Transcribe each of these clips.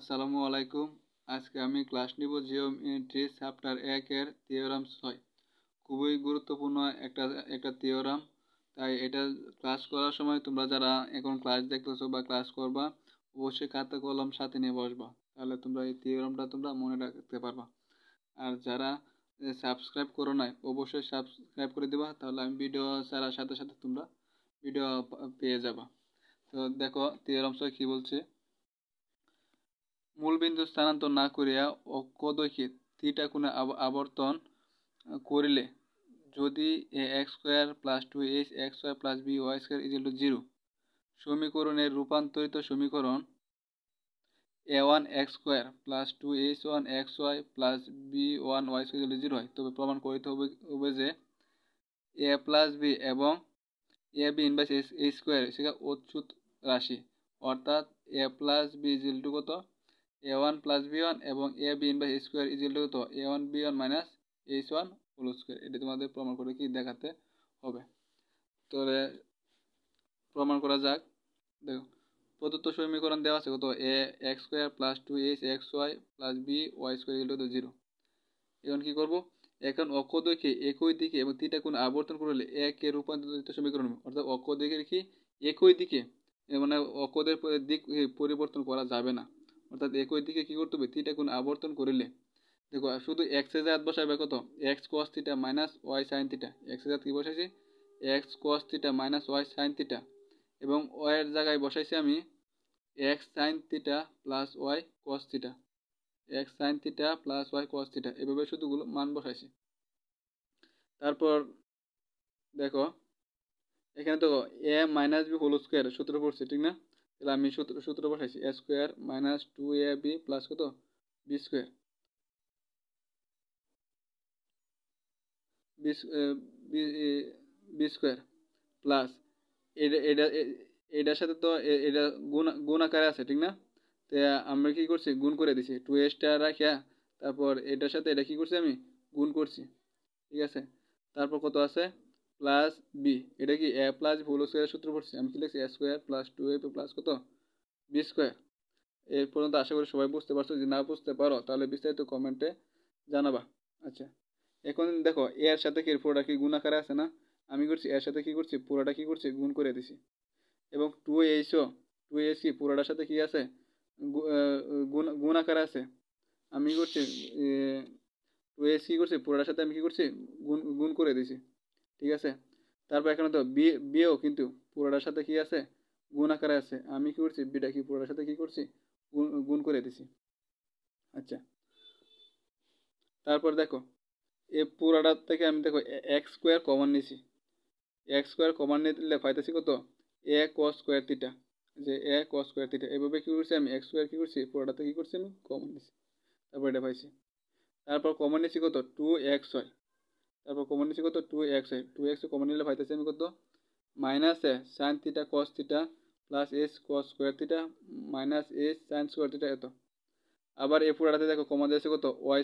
আসসালামু আলাইকুম। আজকে আমি ক্লাস নিব জিওমেট্রি চ্যাপ্টার 1 এর থিওরাম 6। খুবই গুরুত্বপূর্ণ একটা থিওরাম। তাই এটা ক্লাস করার সময় তোমরা যারা এখন ক্লাস দেখতেছো বা ক্লাস করবা, অবশ্যই খাতা কলম সাথে নিয়ে বসবা। তাহলে তোমরা এই থিওরামটা তোমরা মনে রাখতে পারবা। আর যারা সাবস্ক্রাইব করো নাই, অবশ্যই সাবস্ক্রাইব করে দিবা। তাহলে আমি ভিডিও ছাড়ার সাথে সাথে তোমরা ভিডিও পেয়ে যাবা। তো দেখো থিওরাম 6 কি বলছে। মূলবিন্দু স্থানান্তর না করিয়া অক্ষদ্বয়কে থিটা কোণে আবর্তন করিলে যদি a(x² + 2h(x y + by² = 0 সমীকরণের রূপান্তরিত সমীকরণ a1(x² + 2h1(xy + b1(y² = 0 হয়, তবে প্রমাণ করতে হবে যে a + b এবং ab ইনভার্স a² অচ্যুত রাশি, অর্থাৎ a + b = কত a1 + b1 এবং ab ইনভার্স a² কত a1 b1 - h1 whole square. এটা তোমাদের প্রমাণ করে কি দেখাতে হবে। তাহলে প্রমাণ করা যাক। দেখো প্রদত্ত সমীকরণ দেওয়া আছে কত a(x² + 2h(xy + by² = 0। এখন কি করব, এখন অক্ষদ্বয়কে একই দিকে এবং থিটা কোণে আবর্তন করলে এক এর রূপান্তরিত সমীকরণ হবে। অর্থাৎ অক্ষদ্বয়ের কি একই দিকে, মানে অক্ষদ্বয়ের দিক পরিবর্তন করা যাবে না। অর্থাৎ একই দিকে কি করতে হবে, থিটা কোণে আবর্তন করিলে দেখো শুধু এক্স এর জাত বসাবে কত x cos θ - y sin θ। X এর জাত কি বসাইছি x cos θ - y sin θ, এবং y এর জায়গায় বসাইছি আমি x sin θ + y cos θ, x sin θ + y cos θ, এভাবে শুধুগুলো মান বসাইছি। তারপর দেখো এখানে তো a - b হোল স্কয়ার সূত্র পড়ছে, ঠিক না? তাহলে আমি সূত্র বসাইছি a² - 2ab + কত b² b² প্লাস এটার সাথে তো এটা গুণ আকারে আছে, ঠিক না? তো আমরা কি করছি, গুণ করে দিছি 2h রাখিয়া, তারপর এটার সাথে এটা কি করছি আমি গুণ করছি, ঠিক আছে? তারপর কত আছে প্লাস বি, এটা কি a + b হোল স্কয়ারের সূত্র পড়ছি। আমি কি লিখছি a² + 2ab + কত b²। এই পর্যন্ত আশা করি সবাই বুঝতে পারছো। যদি না বুঝতে পারো তাহলে বিস্তারিত কমেন্টে জানাবা। আচ্ছা, এখন দেখো এর সাথে কি পুরোটা কি গুণ আকারে আছে না? আমি করছি এর সাথে কি করছি, পুরোটা কি করছি গুণ করে দিছি। এবং 2h কি পুরোটার সাথে কি আছে গুণ আকারে আছে। আমি করছি 2h কি করছি পুরোটার সাথে আমি কি করছি গুণ করে দিছি, ঠিক আছে? তারপর এখানে তো বিও কিন্তু পুরোটার সাথে কি আছে গুণ আকারে আছে। আমি কি করছি বিটা কি পুরোটার সাথে কি করছি গুণ করে দিছি। আচ্ছা, তারপর দেখো এই পুরোটার থেকে আমি দেখো x² কমন নিছি। x² কমন নিলে পাইতেছি কত a cos স্কয়ার থিটা, যে a cos স্কয়ার থিটা। এভাবে কি করছি আমি x² কি করছি পুরোটাতে কি করছি আমি কমন নিছি, তারপর এটা পাইছি। তারপর কমন নিছি কত 2xy, তারপর কমন নিছি কত 2xy। 2x কমন নিলে পাইতেছি আমি কত -a sin θ cos θ + h cos square theta - h sin square theta এত। আবার এই পুরোটাতে দেখো কমন দিয়েছে কত y²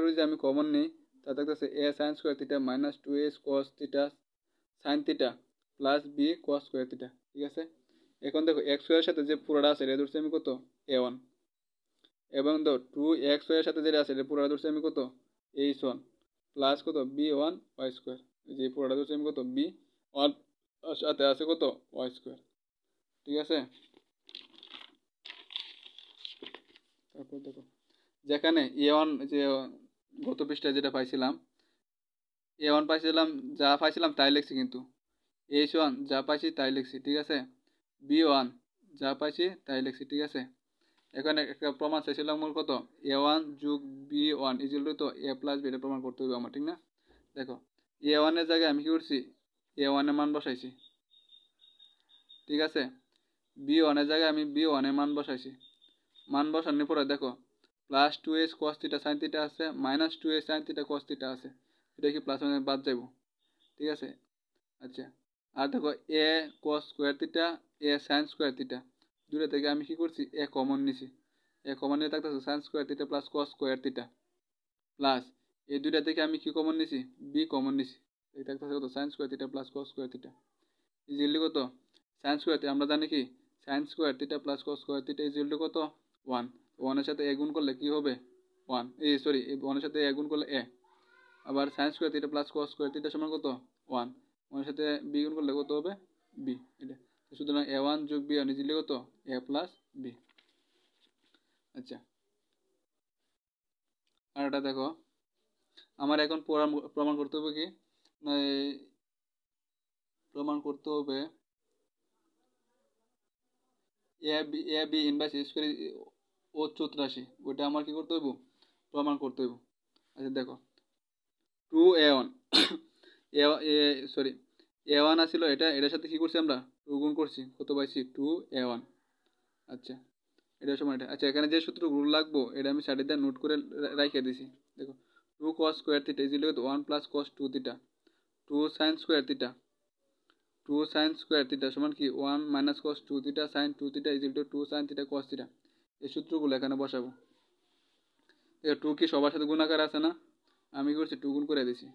যদি আমি কমন নিই তা থাকতেছে a sin square theta - 2h cos θ sin θ + b cos square theta, ঠিক আছে? এখন দেখো x এর সাথে যে পুরোটা আছে এটা ধরছি আমি কত a1, এবং তো 2xy এর সাথে যেটা আছে এটা পুরোটা ধরছি আমি কত h1 প্লাস কত b1y², যে পুরোটা ধরছি আমি কত b1 সাথে আছে কত y², ঠিক আছে? তারপর দেখো যেখানে a1 যে গত পৃষ্ঠায় যেটা পাইছিলাম a1 পাইছিলাম, যা পাইছিলাম তাই লিখছি, কিন্তু h1 যা পাইছি তাই লিখছি, ঠিক আছে? b1 যা পাইছি তাই লিখছি, ঠিক আছে? এখানে একটা প্রমাণ চাইছিলাম মূল কত a1 + b1 = তো a + b, এটা প্রমাণ করতে হবে আমার, ঠিক না? দেখো a1 এর জায়গায় আমি কি করছি a1 এর মান বসাইছি, ঠিক আছে? b1 এর জায়গায় আমি b1 এর মান বসাইছি। মান বসানোর পরে দেখো প্লাস 2h cos θ sin θ আছে, -2h sin θ cos θ আছে, এটা কি প্লাস মানে বাদ যাবো, ঠিক আছে? আচ্ছা, আর দেখো a cos square θ a sin square θ, দুটো থেকে আমি কি করছি a কমন নিছি। a কমন নিয়ে থাকতেছে sin square θ + cos square θ, plus এই দুইটা থেকে আমি কি কমন নিছি b কমন নিছি। এই থাকতেছে কত sin square θ + cos square θ easily কত sin স্কয়ার θ, আমরা জানি কি sin স্কয়ার θ + cos স্কয়ার θ কত ওয়ান, ওয়ানের সাথে এ গুণ করলে কী হবে ওয়ান, সরি ওয়ানের সাথে এ গুণ করলে এ, আবার sine square theta plus cos square theta সমান কত ওয়ান, ওয়ানের সাথে বি গুণ করলে কত হবে বি, এটা সুতরাং এ ওয়ান যোগ বি ওয়ান ইজিলি কত এ প্লাস বি। আচ্ছা আর এটা দেখো আমার এখন প্রমাণ করতে হবে কি না, প্রমাণ করতে হবে A B inverse A square ও 84, ওইটা আমার কি করতে হইব প্রমাণ করতে হইব। আচ্ছা দেখো 2a1 সরি a1 আসছিল, এটার সাথে কি করছি আমরা 2 গুণ করছি, কত পাইছি 2a1। আচ্ছা এটা সময় এটা, আচ্ছা এখানে যে সূত্রগুলো লাগবো এটা আমি সাইডে দিয়ে নোট করে রাখিয়ে দিছি। দেখো 2 cos square theta is equal to 1 প্লাস cos 2 theta, 2 sin square theta, 2 sin square theta সমান কি 1 minus cos 2 theta sin 2 theta is equal to 2 sin theta cos theta. এই সূত্রগুলো এখানে বসাবো। দেখো 2 কি সবার সাথে গুণাকার আছে না, আমি করছি 2 গুণ করে দিছি।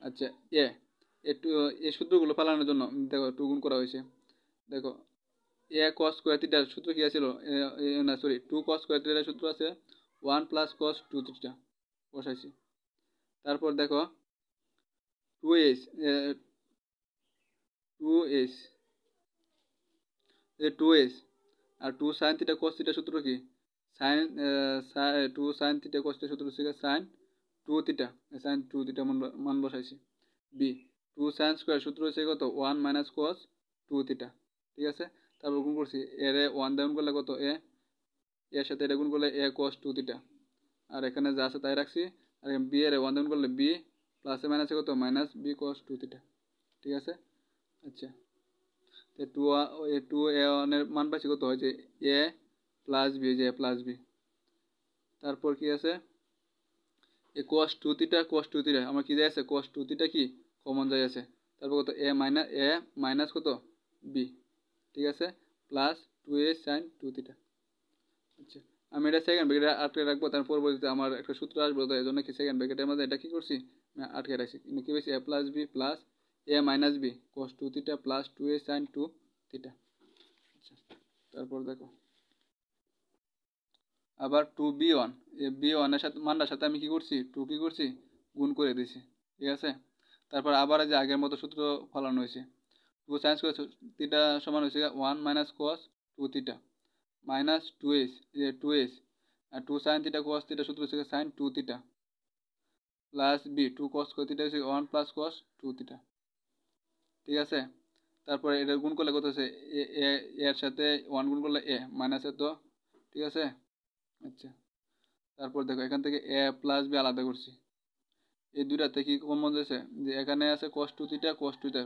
আচ্ছা একটু এই সূত্রগুলো ফালানোর জন্য দেখো 2 গুণ করা হয়েছে। দেখো এ cos স্কোয়ার থিটার সূত্র কি আছিল, না সরি 2 cos স্কোয়ার থিটার সূত্র আছে 1 প্লাস cos 2 থিটা বসাইছি। তারপর দেখো 2s 2s 2s আর 2 sin থিটা cos থিটা সূত্র কি sin 2 sin theta cos theta সূত্র হচ্ছে sin 2 থিটা, sin 2 থিটা মান বসাইছি। বি 2 sin স্কোয়ার সূত্র হচ্ছে কত 1 মাইনাস cos 2 থিটা, ঠিক আছে। তারপর গুণ করছি এর 1 গুণ করলে কত এর সাথে এটা গুণ করলে এ cos 2 থিটা, আর এখানে যা আছে তাই রাখছি, আর বি এর 1 গুণ করলে বি প্লাসে মাইনাসে কত মাইনাস বি cos 2 থিটা, ঠিক আছে। আচ্ছা টু এ ওয়ানের মান পাইছি কত হয় যে এ প্লাস বি, যে এ প্লাস বি। তারপর কি আছে এ cos 2 থিটা আমার কি যায় আছে cos 2 থিটা কি কমন যায় আছে, তারপর কত এ মাইনাস কত বি, ঠিক আছে, প্লাস 2a sin 2 থিটা। আচ্ছা আমি এটা সেকেন্ড ব্র্যাকেটে আটকে রাখবো, তার পরবর্তীতে আমার একটা সূত্র আসবে, তো এই জন্য কি সেকেন্ড ব্র্যাকেটের মধ্যে এটা কি করছি আটকে রাখছি, কিন্তু কি পেয়েছি a plus b plus a minus b cos 2 theta plus 2a sin 2 theta. আচ্ছা তারপর দেখো আবার 2b1, এই b1 এর সাথে মানটার সাথে আমি কি করছি 2 কি করছি গুণ করে দিছি, ঠিক আছে। তারপর আবার যে আগের মতো সূত্র ফলানো হয়েছে 2 sin স্কোয়ার থিটা সমান হয়েছে 1 minus cos 2 theta minus 2s আর 2 sin থিটা cos থিটা সূত্র হচ্ছে sin 2 theta plus b 2 cos theta হচ্ছে 1 প্লাস cos 2 থিটা, ঠিক আছে। তারপরে এটা গুণ করলে কত হচ্ছে এর সাথে 1 গুণ করলে এ মাইনাস এ, তো ঠিক আছে। আচ্ছা তারপর দেখো এখান থেকে এ প্লাস বি আলাদা করছি, এই দুইটাতে কি কমন যাচ্ছে যে এখানে আছে cos 2 theta cos 2 theta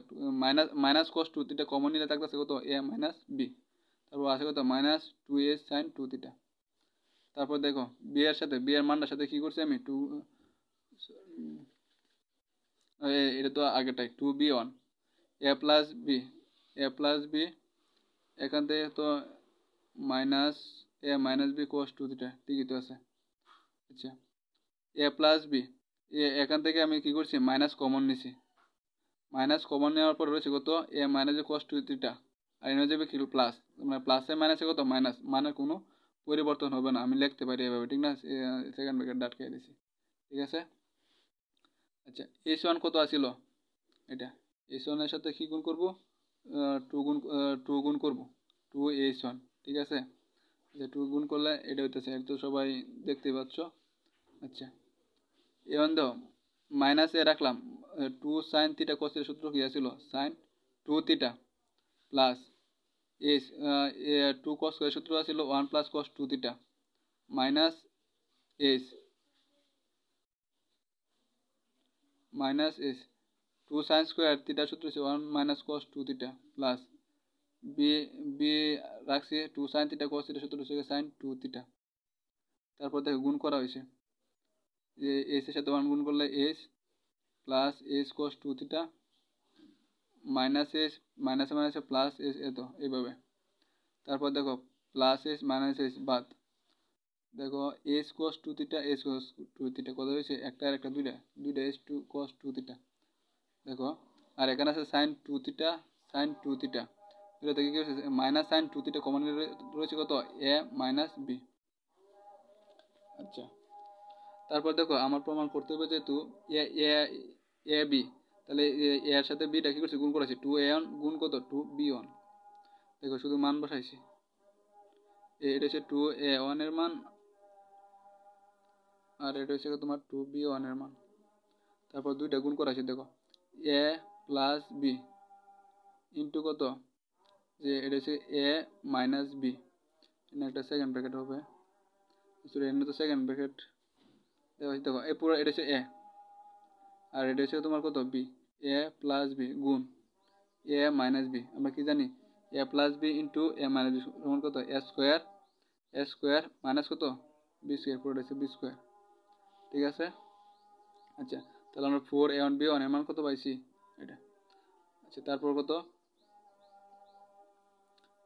minus cos 2 theta common নিলে থাকতেছে কত এ মাইনাস বি, তারপর আছে কত মাইনাস 2a sin 2 থিটা। তারপর দেখো বি এর মানটার সাথে কি করছি আমি 2, এটা তো আগেটাই 2b1 এ প্লাস বি এখান থেকে তো মাইনাস বি cos 2 থিটা, ঠিকই তো আছে। আচ্ছা এ প্লাস বি এখান থেকে আমি কি করছি মাইনাস কমন নিছি, মাইনাস কমন নেওয়ার পর রয়েছে কত এ মাইনাস cos 2 থিটা, আর এনে যাবে কি প্লাস, মানে প্লাসে মাইনাসে কত মাইনাস, মানে কোনো পরিবর্তন হবে না, আমি লিখতে পারি এভাবে, ঠিক না, সেকেন্ড ব্র্যাকেট আটকে দিছি, ঠিক আছে। আচ্ছা h1 কত আসিল, এটা h1 এর সাথে কি গুণ করব 2 গুণ করব 2h1, ঠিক আছে। আচ্ছা 2 গুণ করলে এটা হইতেছে, এটা তো সবাই দেখতে পাচ্ছ। আচ্ছা এখন দেখো মাইনাস এ রাখলাম 2 sin থিটা cos এর সূত্র কি আছিল sin 2 theta plus S 2 cos এর সূত্র আছিল 1 প্লাস cos 2 theta minus S 2 sin square theta সূত্র হচ্ছে 1 minus cos 2 theta plus b b রাখছি 2 sin থিটা cos থিটা সূত্র হচ্ছে sin 2 থিটা। তারপর দেখো গুণ করা হয়েছে যে এস এর সাথে 1 গুণ করলে S plus S cos 2 theta minus S মাইনাসে প্লাস এস, এত এইভাবে। তারপর দেখো প্লাস এস মাইনাস এস বাদ, দেখো S cos 2 theta S cos 2 theta কত হয়েছে একটা আর একটা দুইটা এস 2 cos 2 থিটা, দেখো আর এখানে আছে sin 2 থিটা sin 2 থিটা, এটা থেকে কি হচ্ছে মাইনাস sin 2 থিটা কমন রয়েছে কত এ মাইনাস বি, আচ্ছা, তারপর দেখো আমার প্রমাণ করতে হবে যেহেতু এ এ এ বি, তাহলে এ এর সাথে বিটা কি করছি, গুণ করেছি। 2a1 গুণ কত, 2b1। দেখো শুধু মান বসাইছি, এটা হচ্ছে 2a1 এর মান, আর এটা হচ্ছে তোমার 2b1 এর মান। তারপর দুইটা গুণ করাছি, দেখো এ প্লাস বি ইন্টু কত, যে এটা হচ্ছে এ মাইনাস বি, একটা সেকেন্ড ব্র্যাকেট হবে, সরি এখানে তো সেকেন্ড ব্র্যাকেট দেখো এ পুরো, এটা হচ্ছে এ আর এটা হচ্ছে তোমার কত বি, এ প্লাস বি গুণ এ মাইনাস বি। আমরা কি জানি, এ প্লাস বি ইন্টু এ মাইনাস বি সমান কত, এ স্কোয়ার মাইনাস কত, বি স্কোয়ার, পুরোটা হচ্ছে বি স্কোয়ার। ঠিক আছে, আচ্ছা তাহলে আমরা 4a1b1 এর মান কত পাইছি এটা। আচ্ছা তারপর কত,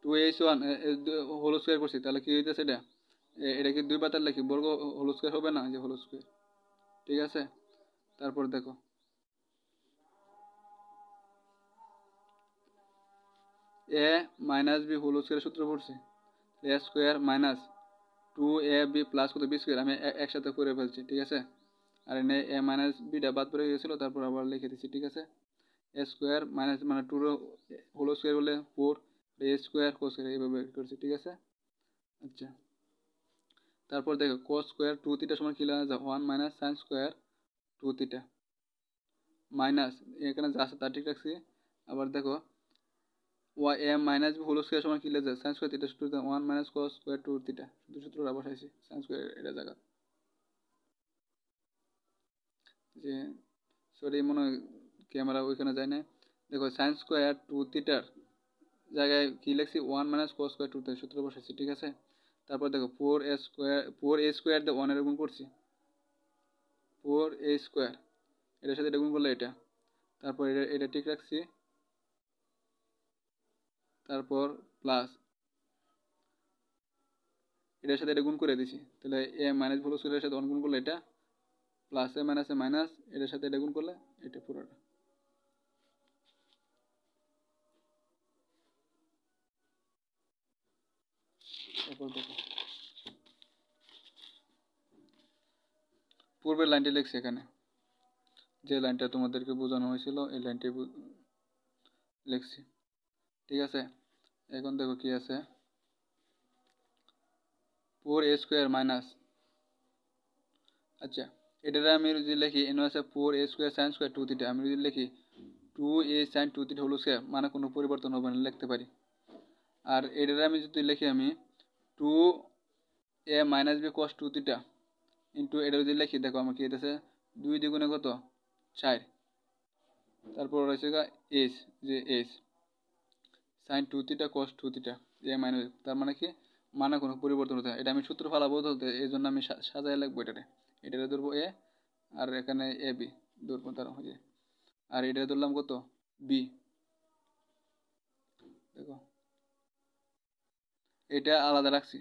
2h1 হোল স্কোয়ার করছি, তাহলে কি হইতেছে এটা, এটা কি দুই পাতার লেখি, বর্গ হোল স্কোয়ার হবে না, যে হোল স্কোয়ার। ঠিক আছে, তারপর দেখো এ মাইনাস বি হোল স্কোয়ারের সূত্র পড়ছি, এ স্কোয়ার মাইনাস 2ab প্লাস কত বি স্কোয়ার, আমি একসাথে করে ফেলছি। ঠিক আছে, আর এনে এ মাইনাস বিটা বাদ পড়ে গেছিলো, তারপর আবার লিখে দিচ্ছি। ঠিক আছে, এ স্কোয়ার মাইনাস মানে 2 হোল স্কোয়ার বলে 4, এ স্কোয়ার কোস স্কোয়ার এইভাবে করছি। ঠিক আছে, আচ্ছা তারপর দেখো কোস স্কোয়ার 2 থিটা সমান কি লেখা যায়, 1 minus sine square 2 theta minus, এখানে যা আছে তা ঠিক রাখছি। আবার দেখো Y A minus b whole square সমান কি লেখা যায়, সাইন স্কোয়ার থিটা সূত্র 1 মাইনাস কোস স্কোয়ার 2 থিটা, শুধু সূত্রটা বসাইছি সাইন স্কোয়ার এটা জায়গা, যে সরি মনে হয় ক্যামেরা ওইখানে যায় না। দেখো সাইন স্কোয়ার 2 থিটার জায়গায় কি লিখছি, 1 মাইনাস কোস স্কোয়ার 2 থিটা সূত্র বসাইছি। ঠিক আছে, তারপর দেখো 4a স্কোয়ার দিয়ে 1 এর গুণ করছি, 4a স্কোয়ার এটার সাথে এটা গুণ করলে এটা, তারপর এটা ঠিক রাখছি, তারপর প্লাস এটার সাথে এটা গুণ করে দিছি, তাহলে এ মাইনাস হোল স্কোয়ারের সাথে 1 গুণ করলে এটা, প্লাস এ মাইনাস এটার সাথে এটা গুণ করলে এটা পুরোটা। তারপর দেখো পূর্বের লাইনটি লিখছি, এখানে যে লাইনটা তোমাদেরকে বোঝানো হয়েছিল এই লাইনটি লিখছি। ঠিক আছে, এখন দেখো কি আছে, 4a স্কোয়ার মাইনাস, আচ্ছা এটার আমি যদি লিখি এনে আছে 4a square sine square 2 theta, আমি যদি লিখি 2a sine 2 theta whole square, মানে কোনো পরিবর্তন হবে না, লিখতে পারি। আর এটার আমি যদি লিখি আমি 2a মাইনাস বি কস 2 থিটা ইন্টু এটা যদি লিখি, দেখো আমার কি হইতেছে 2 দ্বিগুণে কত 4, তারপর রয়েছে এস, যে এস sine 2 theta cos 2 theta a minus, তার মানে কি, মানে কোনো পরিবর্তন হতে হয়। এটা আমি সূত্র ফালাবো ধরতে, এই জন্য আমি সাজায় লাগবো এটারে ধরবো এ, আর এখানে এ বি ধরবো, তার হয়ে, আর এটা ধরলাম কত বি। দেখো এটা আলাদা রাখছি,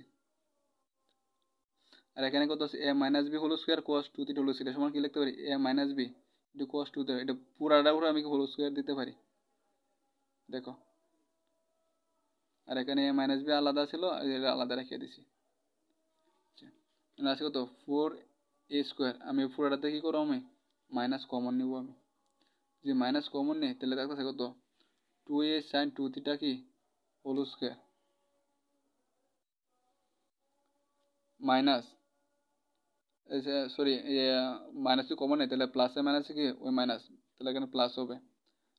আর এখানে কত আছে a minus b whole square cos 2 theta whole square সমান কি লিখতে পারি, a minus b into cos 2 theta, এটা পুরাটা পুরো আমি হোল স্কোয়ার দিতে পারি। দেখো আর এখানে এ মাইনাস বি আলাদা ছিল, এটা আলাদা রেখে দিছি। আছে কত 4a স্কোয়ার, আমি পুরাটাতে কি করবো, আমি মাইনাস কমন নিব, আমি যদি মাইনাস কমন নেই তাহলে থাকতেছে কত 2a সাইন 2 থিটা কি whole square minus, sorry minus কি কমন নেই, তাহলে প্লাসে মাইনাসে কি ওই মাইনাস, তাহলে এখানে প্লাস হবে,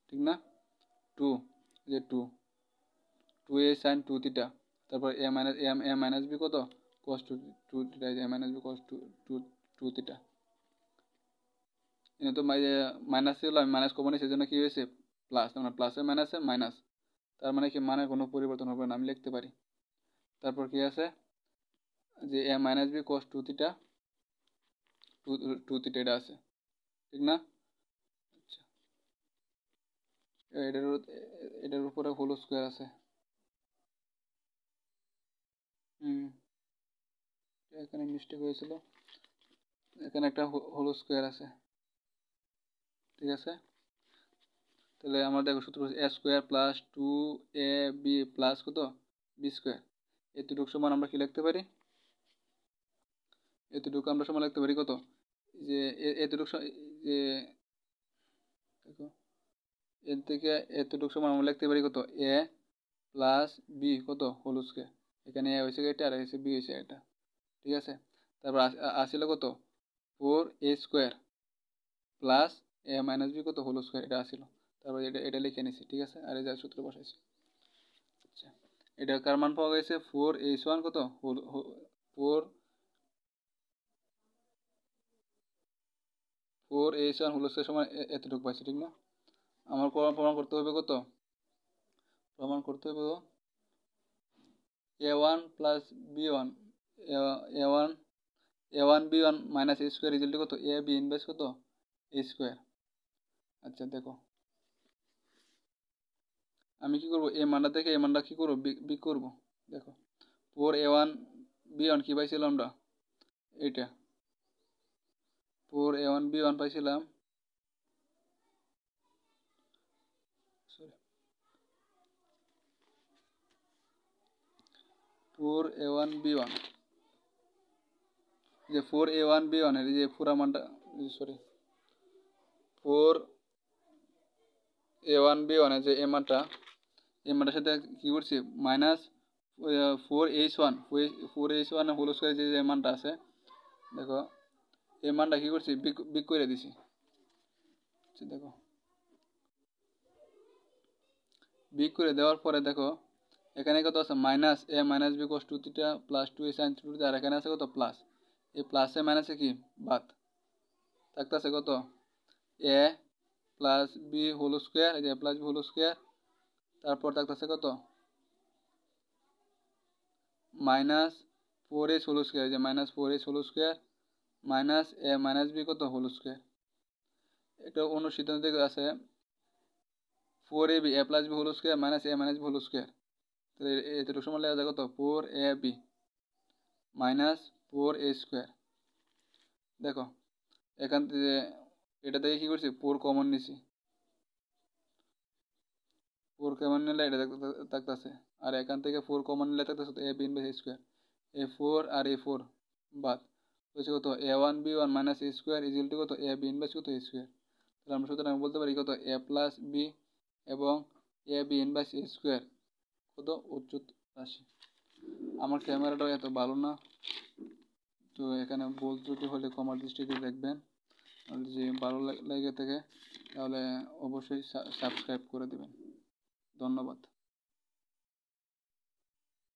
ঠিক না, 2 যে 2a সাইন 2 থিটা, তারপর এ মাইনাস বি কত কস 2 theta, a minus B cos 2 theta, এনে তো মাইনাস ছিল, আমি মাইনাস কমন নিয়েছি, সেজন্য কি হয়েছে প্লাস, মানে প্লাসে মাইনাসে মাইনাস, তার মানে কি মানে কোনো পরিবর্তন হবে না, আমি লিখতে পারি। তারপর কি আছে, যে এ মাইনাস বি কস 2 থিটা 2 থিটা এটা আছে, ঠিক না, আচ্ছা এটার উপরে হোল স্কোয়ার আছে, এখানে মিস্টেক হয়েছিল, এখানে একটা হোল স্কোয়ার আছে। ঠিক আছে, তাহলে আমরা দেখো সূত্র এ স্কোয়ার প্লাস 2ab প্লাস কত বি স্কোয়ার, এতটুকু সমান আমরা কি লিখতে পারি, এতটুকু আমরা সমান লিখতে পারি কত, যে এতটুকু যে দেখো এর থেকে এতটুকু সমান আমরা লিখতে পারি কত, এ প্লাস বি কত হোল স্কয়ার। এখানে এ হয়েছে এটা আর হয়েছে বি হয়েছে এটা, ঠিক আছে। তারপর আসলে কত 4a² plus a minus b কত হোল স্কয়ার, এটা আসিল। তারপর এটা লিখে নিছি, ঠিক আছে। আর এই যা সূত্র বসাইছি। আচ্ছা, এটা কার মান পাওয়া গেছে, 4h1 কত 4h1 হোল স্কয়ার সমান এতটুকু পাইছি, ঠিক না। আমার প্রমাণ করতে হবে কত, প্রমাণ করতে হবে a1 plus b1 a1 b1 minus a square equal to কত, এ বি ইনভার্স কত a স্কোয়ার। আচ্ছা দেখো আমি কি করব, এই মানটা থেকে এই মানটা কি করব, বিগ করব। দেখো 4a1 b1 কি পাইছিলাম আমরা, এইটা 4a1 b1 পাইছিলাম, সরি 4a1 b1, যে 4a1 b1 এর যে পুরা মানটা, সরি 4a1 b1 এর যে এই মানটার সাথে কি করছি মাইনাস 4h1 হোল স্কয়ার যে মানটা আছে, দেখো এই মানটা কি করছি বিগ করে দিছি। দেখো বিগ করে দেওয়ার পরে দেখো এখানে কত আছে, minus a minus B cos 2θ plus 2a sin 2θ, আর এখানে আছে কত প্লাস, এই প্লাসে মাইনাসে কি বাদ থাকতেছে কত, a plus b whole square, এই যে প্লাস বি হোল স্কয়ার, তারপর থাকতেছে কত মাইনাস 4h হোল স্কয়ার, যে minus 4h whole square minus a minus b কত হোল স্কয়ার। একটা অন্য সিদ্ধান্ত থেকে আছে 4ab a plus b whole square minus a minus b whole square, তাহলে এতটুকু সমান লেখা যায় কত 4ab মাইনাস 4a স্কয়ার। দেখো এখান থেকে এটা থেকে কি করছি 4 কমন নিছি, 4 কমন নিলে এটা থাকতেছে, আর এখান থেকে 4 কমন নিলে থাকতেছে A B inverse a square, এ 4 আর এ 4 বাদ হচ্ছে কত a1 b1 minus a square equal to কত এ বি ইনভার্স কত a স্কয়ার। তাহলে আমরা সুতরাং বলতে পারি কত এ প্লাস বি এবং A B inverse a square কত উচ্চত রাশি। আমার ক্যামেরাটাও এত ভালো না, তো এখানে ভুল ত্রুটি হলে ক্ষমার দৃষ্টিতে দেখবেন। আর যদি ভালো লেগে থাকে তাহলে অবশ্যই সাবস্ক্রাইব করে দেবেন। ধন্যবাদ।